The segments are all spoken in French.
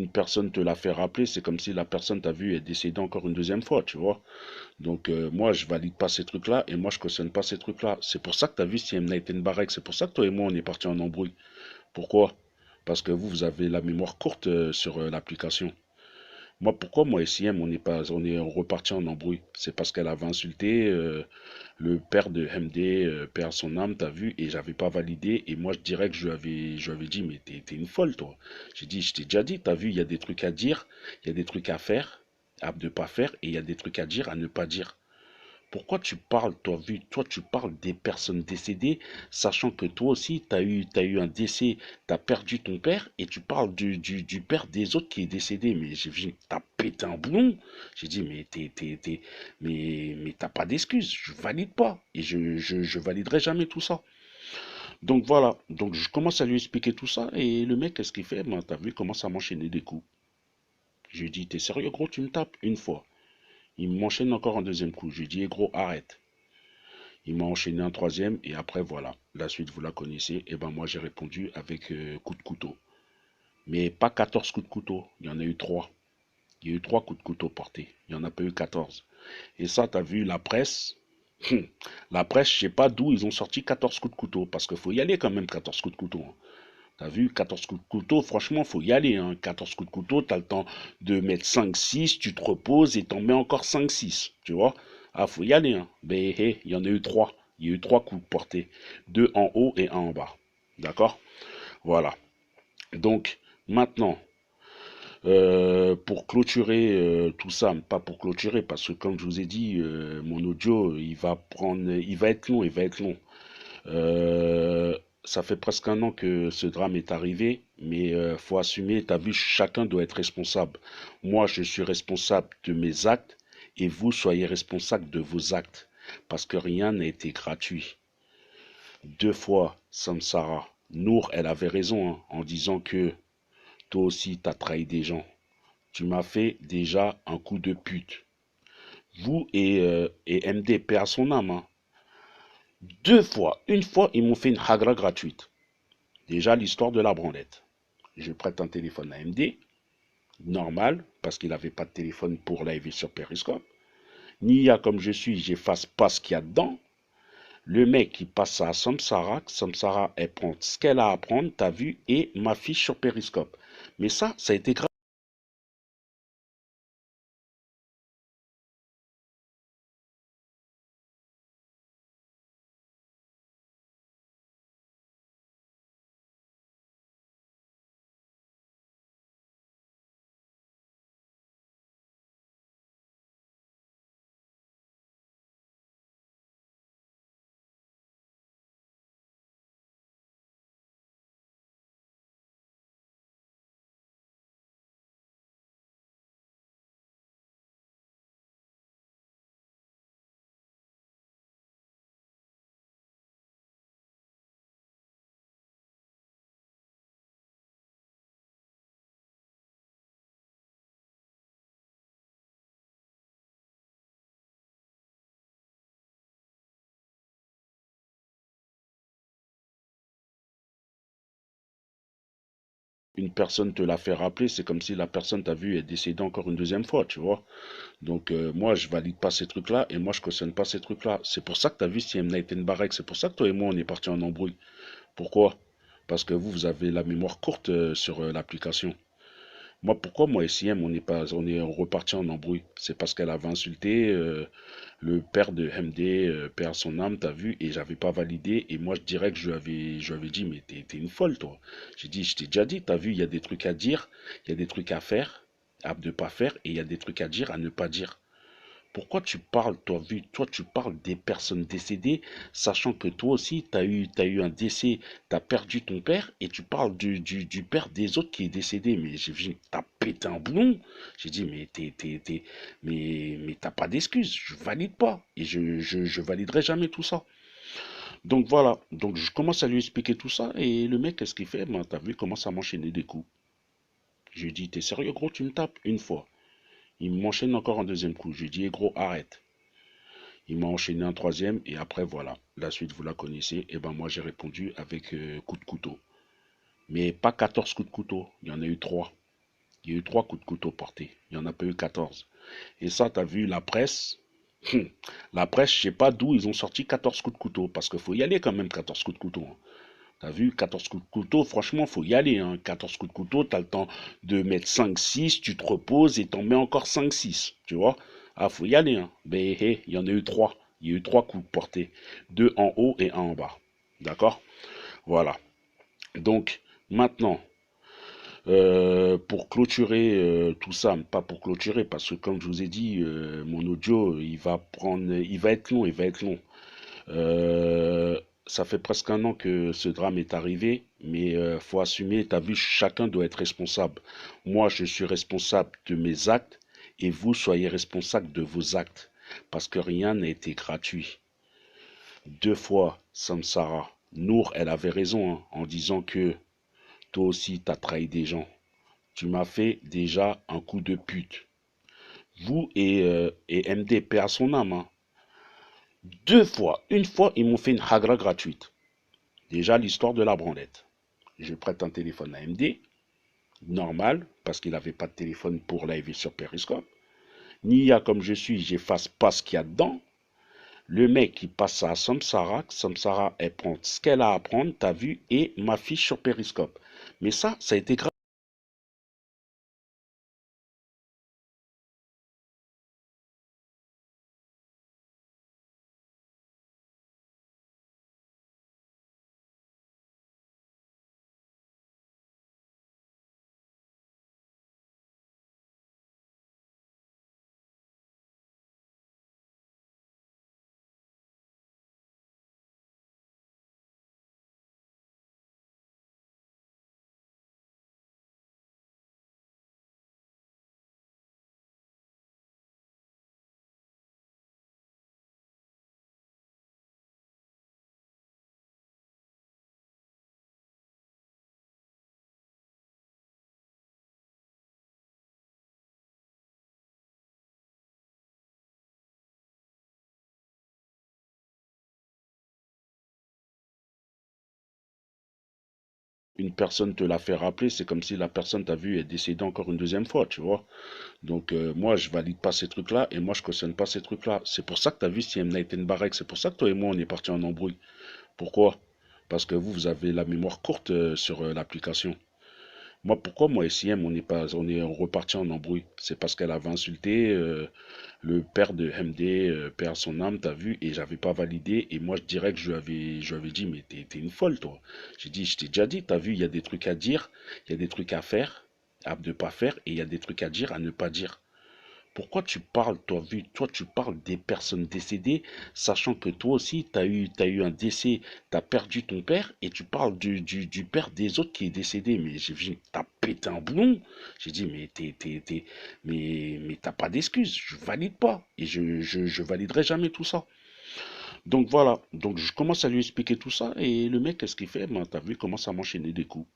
une personne te l'a fait rappeler, c'est comme si la personne t'a vu est décédée encore une deuxième fois, tu vois. Donc moi, je valide pas ces trucs-là et moi, je cautionne pas ces trucs-là. C'est pour ça que t'as vu si M. Night Barek, c'est pour ça que toi et moi, on est parti en embrouille. Pourquoi? Parce que vous avez la mémoire courte sur l'application. Moi et SIM, on est reparti en embrouille. C'est parce qu'elle avait insulté le père de MD, père son âme, t'as vu, et j'avais pas validé. Et moi, je dirais que je lui avais dit, mais t'es une folle, toi. J'ai dit, je t'ai déjà dit, t'as vu, il y a des trucs à dire, il y a des trucs à faire, à ne pas faire, et il y a des trucs à dire, à ne pas dire. Pourquoi tu parles, toi, vu, toi, tu parles des personnes décédées, sachant que toi aussi, t'as eu un décès, t'as perdu ton père, et tu parles du père des autres qui est décédé. Mais j'ai vu, t'as pété un boulon. J'ai dit, mais mais t'as pas d'excuse, je valide pas. Et je validerai jamais tout ça. Donc voilà, donc je commence à lui expliquer tout ça, et le mec, qu'est-ce qu'il fait? Ben, t'as vu, il commence à m'enchaîner des coups. Je lui dis, t'es sérieux, gros, tu me tapes une fois. Il m'enchaîne encore un deuxième coup. Je lui dis, eh, gros, arrête. Il m'a enchaîné un troisième et après voilà, la suite vous la connaissez. Et ben moi j'ai répondu avec coup de couteau. Mais pas 14 coups de couteau, il y en a eu 3. Il y a eu 3 coups de couteau portés, il n'y en a pas eu 14. Et ça, tu as vu la presse. La presse, je sais pas d'où ils ont sorti 14 coups de couteau, parce qu'il faut y aller quand même, 14 coups de couteau, hein. T'as vu, 14 coups de couteau, franchement, faut y aller, hein. 14 coups de couteau, t'as le temps de mettre 5-6, tu te reposes et t'en mets encore 5-6, tu vois. Ah, faut y aller, hein. Mais hey, il y en a eu 3. Il y a eu 3 coups portés. 2 en haut et un en bas. D'accord? Voilà. Donc, maintenant, pour clôturer tout ça, pas pour clôturer, parce que comme je vous ai dit, mon audio, il va être long, il va être long. Ça fait presque un an que ce drame est arrivé, mais faut assumer, t'as vu, chacun doit être responsable. Moi, je suis responsable de mes actes et vous soyez responsable de vos actes, parce que rien n'a été gratuit. Deux fois, Samsara, Nour, elle avait raison hein, en disant que toi aussi, t'as trahi des gens. Tu m'as fait déjà un coup de pute. Vous et MD, paix à son âme, hein. Deux fois, une fois, ils m'ont fait une hagra gratuite. Déjà, l'histoire de la branlette. Je prête un téléphone à MD, normal, parce qu'il n'avait pas de téléphone pour live sur Periscope. Nia, comme je suis, j'efface pas ce qu'il y a dedans. Le mec, il passe ça à Samsara. Samsara, elle prend ce qu'elle a à prendre, t'as vu, et m'affiche sur Periscope. Mais ça a été grave. Une personne te l'a fait rappeler, c'est comme si la personne t'a vu est décédée encore une deuxième fois, tu vois. Donc moi, je valide pas ces trucs-là et moi, je cautionne pas ces trucs-là. C'est pour ça que t'as vu si M. Night Barek, c'est pour ça que toi et moi, on est parti en embrouille. Pourquoi? Parce que vous avez la mémoire courte sur l'application. Moi et SIM, on est reparti en embrouille. C'est parce qu'elle avait insulté le père de MD, père son âme, t'as vu, et j'avais pas validé. Et moi, je dirais que je lui avais dit, mais t'es une folle, toi. J'ai dit, je t'ai déjà dit, t'as vu, il y a des trucs à dire, il y a des trucs à faire, à ne pas faire, et il y a des trucs à dire, à ne pas dire. Pourquoi tu parles, toi, vu, toi, tu parles des personnes décédées, sachant que toi aussi, t'as eu un décès, t'as perdu ton père, et tu parles du père des autres qui est décédé. Mais j'ai vu, t'as pété un boulon. J'ai dit, mais mais t'as pas d'excuse, je valide pas. Et je validerai jamais tout ça. Donc voilà, donc je commence à lui expliquer tout ça, et le mec, qu'est-ce qu'il fait? Ben, t'as vu, il commence à m'enchaîner des coups. Je lui dis, t'es sérieux, gros, tu me tapes une fois. Il m'enchaîne encore un deuxième coup. Je lui dis, eh, gros, arrête. Il m'a enchaîné un troisième et après voilà, la suite vous la connaissez. Et ben moi j'ai répondu avec coup de couteau. Mais pas 14 coups de couteau, il y en a eu 3. Il y a eu 3 coups de couteau portés. Il n'y en a pas eu 14. Et ça, tu as vu la presse. La presse, je sais pas d'où ils ont sorti 14 coups de couteau. Parce qu'il faut y aller quand même, 14 coups de couteau, hein. T'as vu, 14 coups de couteau, franchement, faut y aller, hein. 14 coups de couteau, t'as le temps de mettre 5-6, tu te reposes et t'en mets encore 5-6, tu vois. Ah, faut y aller, hein. Ben, il y en a eu 3. Il y a eu 3 coups portés. 2 en haut et 1 en bas. D'accord? Voilà. Donc, maintenant, pour clôturer tout ça, pas pour clôturer, parce que comme je vous ai dit, mon audio, il va être long, il va être long. Ça fait presque un an que ce drame est arrivé, mais faut assumer, t'as vu, chacun doit être responsable. Moi, je suis responsable de mes actes et vous soyez responsable de vos actes, parce que rien n'a été gratuit. Deux fois, Samsara. Nour, elle avait raison hein, en disant que toi aussi, t'as trahi des gens. Tu m'as fait déjà un coup de pute. Vous et MD, paix à son âme, hein. Deux fois, une fois, ils m'ont fait une hagra gratuite. Déjà, l'histoire de la branlette. Je prête un téléphone à MD, normal, parce qu'il n'avait pas de téléphone pour live sur Periscope. Nia, comme je suis, j'efface pas ce qu'il y a dedans. Le mec, il passe ça à Samsara. Samsara, elle prend ce qu'elle a à prendre, t'as vu, et m'affiche sur Periscope. Mais ça a été grave. Une personne te l'a fait rappeler, c'est comme si la personne t'a vu est décédée encore une deuxième fois, tu vois. Donc moi, je valide pas ces trucs-là et moi, je cautionne pas ces trucs-là. C'est pour ça que t'as vu si M. Night Barek, c'est pour ça que toi et moi, on est partis en embrouille. Pourquoi? Parce que vous avez la mémoire courte sur l'application. Moi, pourquoi moi et SIM, on est reparti en embrouille? C'est parce qu'elle avait insulté le père de MD, père son âme, t'as vu, et j'avais pas validé. Et moi, je dirais que je lui avais dit, mais t'es une folle, toi. J'ai dit, je t'ai déjà dit, t'as vu, il y a des trucs à dire, il y a des trucs à faire, à ne pas faire, et il y a des trucs à dire, à ne pas dire. Pourquoi tu parles, toi, vu, toi, tu parles des personnes décédées, sachant que toi aussi, t'as eu un décès, t'as perdu ton père, et tu parles du père des autres qui est décédé. Mais j'ai vu, t'as pété un boulon. J'ai dit, mais mais t'as pas d'excuse, je valide pas, et je validerai jamais tout ça. Donc voilà, donc je commence à lui expliquer tout ça, et le mec, qu'est-ce qu'il fait? Ben, t'as vu, il commence à m'enchaîner des coups.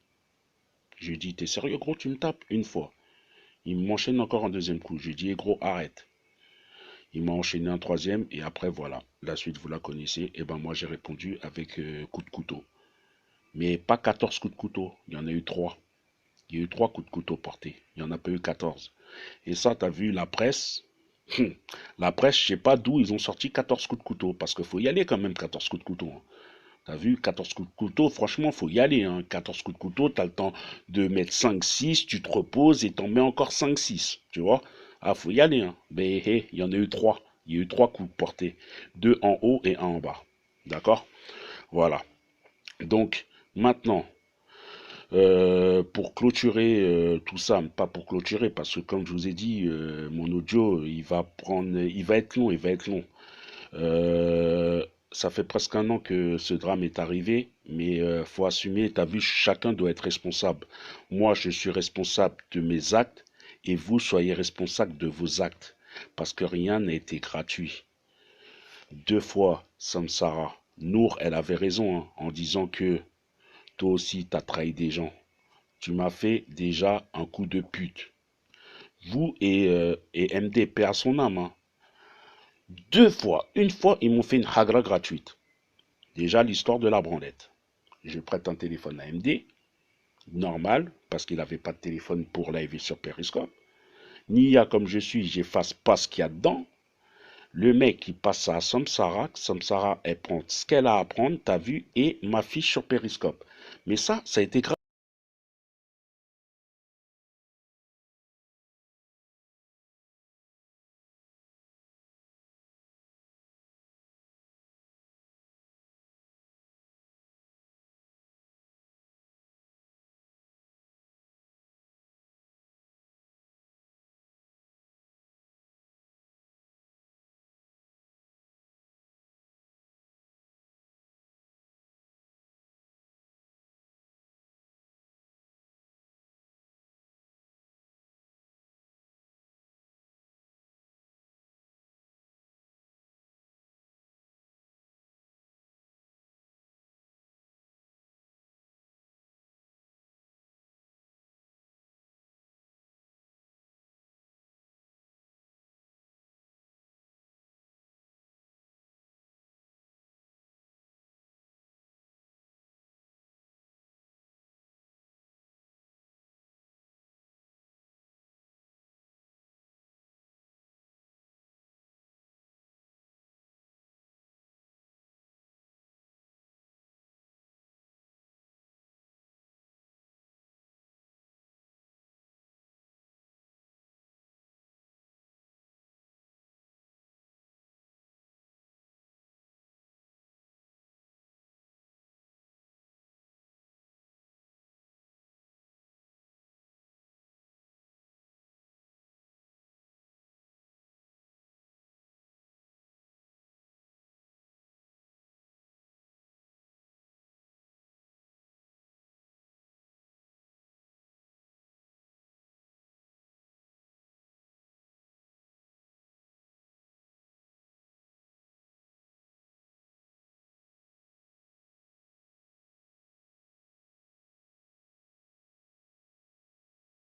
Je lui dis, t'es sérieux, gros, tu me tapes une fois. Il m'enchaîne encore un deuxième coup. Je lui dis, eh, gros, arrête. Il m'a enchaîné un troisième et après voilà, la suite vous la connaissez. Et ben moi j'ai répondu avec coup de couteau. Mais pas 14 coups de couteau, il y en a eu 3. Il y a eu 3 coups de couteau portés, il n'y en a pas eu 14. Et ça, tu as vu la presse. La presse, je sais pas d'où ils ont sorti 14 coups de couteau. Parce qu'il faut y aller quand même, 14 coups de couteau, hein. T'as vu, 14 coups de couteau, franchement, faut y aller, hein. 14 coups de couteau, t'as le temps de mettre 5-6, tu te reposes et t'en mets encore 5-6, tu vois. Ah, faut y aller, hein. Ben, il y en a eu 3. Il y a eu 3 coups portés. 2 en haut et 1 en bas. D'accord? Voilà. Donc, maintenant, pour clôturer tout ça, pas pour clôturer, parce que comme je vous ai dit, mon audio, il va être long, il va être long. Ça fait presque un an que ce drame est arrivé, mais faut assumer, t'as vu, chacun doit être responsable. Moi, je suis responsable de mes actes et vous soyez responsable de vos actes, parce que rien n'a été gratuit. Deux fois, Samsara. Nour, elle avait raison hein, en disant que toi aussi, t'as trahi des gens. Tu m'as fait déjà un coup de pute. Vous et MD, paix à son âme, hein. Deux fois, une fois, ils m'ont fait une hagra gratuite. Déjà, l'histoire de la branlette. Je prête un téléphone à MD, normal, parce qu'il n'avait pas de téléphone pour live sur Periscope. Nia, comme je suis, j'efface pas ce qu'il y a dedans. Le mec, il passe ça à Samsara. Samsara, elle prend ce qu'elle a à prendre, t'as vu, et m'affiche sur Periscope. Mais ça a été grave.